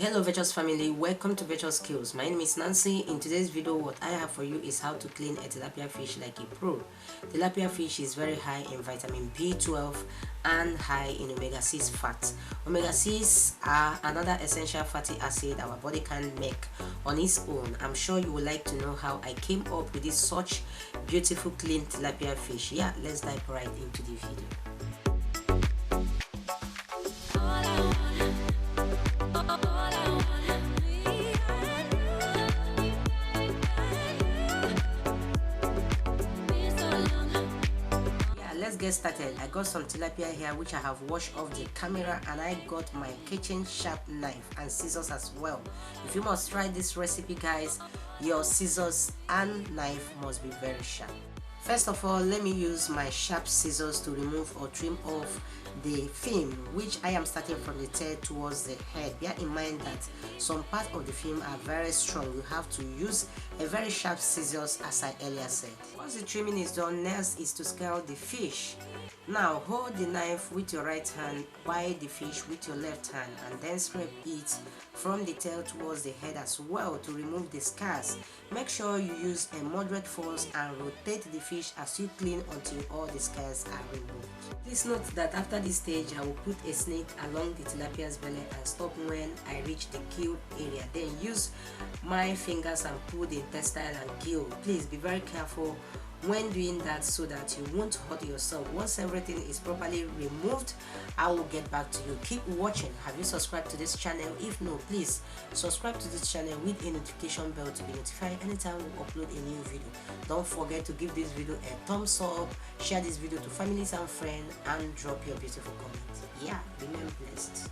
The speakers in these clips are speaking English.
Hello virtuous family, welcome to virtuous skills. My name is Nancy. In today's video, what I have for you is how to clean a tilapia fish like a pro. Tilapia fish is very high in vitamin B12 and high in omega-6 fat. Omega-6 are another essential fatty acid our body can make on its own. I'm sure you would like to know how I came up with this such beautiful clean tilapia fish. Yeah, let's dive right into the video. Let's get started. I got some tilapia here which I have washed off the camera, and I got my kitchen sharp knife and scissors as well. If you must try this recipe guys, your scissors and knife must be very sharp. First of all, let me use my sharp scissors to remove or trim off the fin, which I am starting from the tail towards the head. Bear in mind that some parts of the fin are very strong. You have to use a very sharp scissors, as I earlier said. Once the trimming is done, next is to scale the fish. Now hold the knife with your right hand, bite the fish with your left hand, and then scrape it from the tail towards the head as well to remove the scars. Make sure you use a moderate force and rotate the fish as you clean until all the scars are removed. Please note that after this stage, I will put a snake along the tilapia's belly and stop when I reach the gill area. Then use my fingers and pull the intestine and gill. Please be very careful when doing that so that you won't hurt yourself. Once everything is properly removed, I will get back to you. Keep watching. Have you subscribed to this channel? If no, please subscribe to this channel with a notification bell to be notified anytime we upload a new video. Don't forget to give this video a thumbs up, share this video to families and friends, and drop your beautiful comment. Yeah, remain blessed.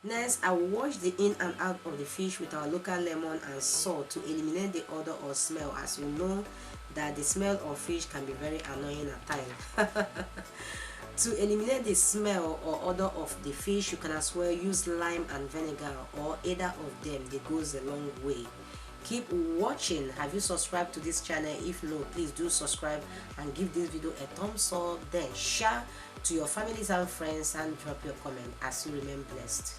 Next, I will wash the in and out of the fish with our local lemon and salt to eliminate the odor or smell, as you know that the smell of fish can be very annoying at times. To eliminate the smell or odor of the fish, you can as well use lime and vinegar, or either of them. They goes a long way. Keep watching. Have you subscribed to this channel? If no, please do subscribe and give this video a thumbs up, then share to your families and friends and drop your comment as you remain blessed.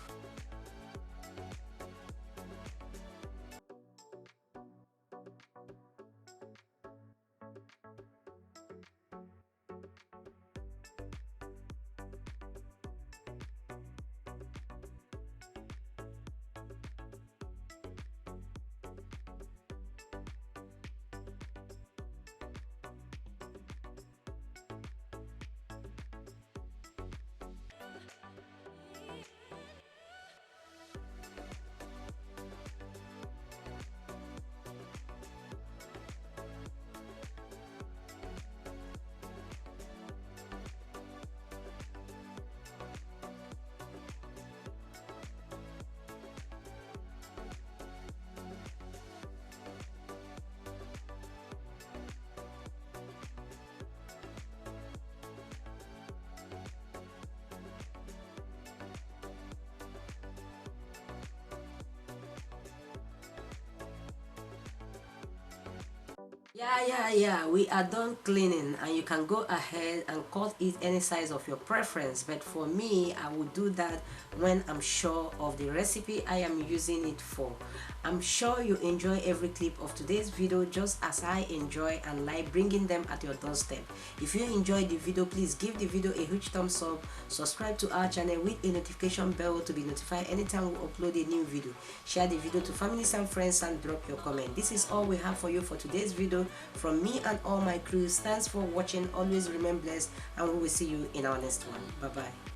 Yeah, we are done cleaning, and you can go ahead and cut it any size of your preference, but for me I will do that when I'm sure of the recipe I am using it for. I'm sure you enjoy every clip of today's video just as I enjoy and like bringing them at your doorstep. If you enjoyed the video, please give the video a huge thumbs up, subscribe to our channel with a notification bell to be notified anytime we upload a new video. Share the video to families and friends and drop your comment. This is all we have for you for today's video from me and all my crew. Thanks for watching. Always remain blessed, and we will see you in our next one. Bye bye.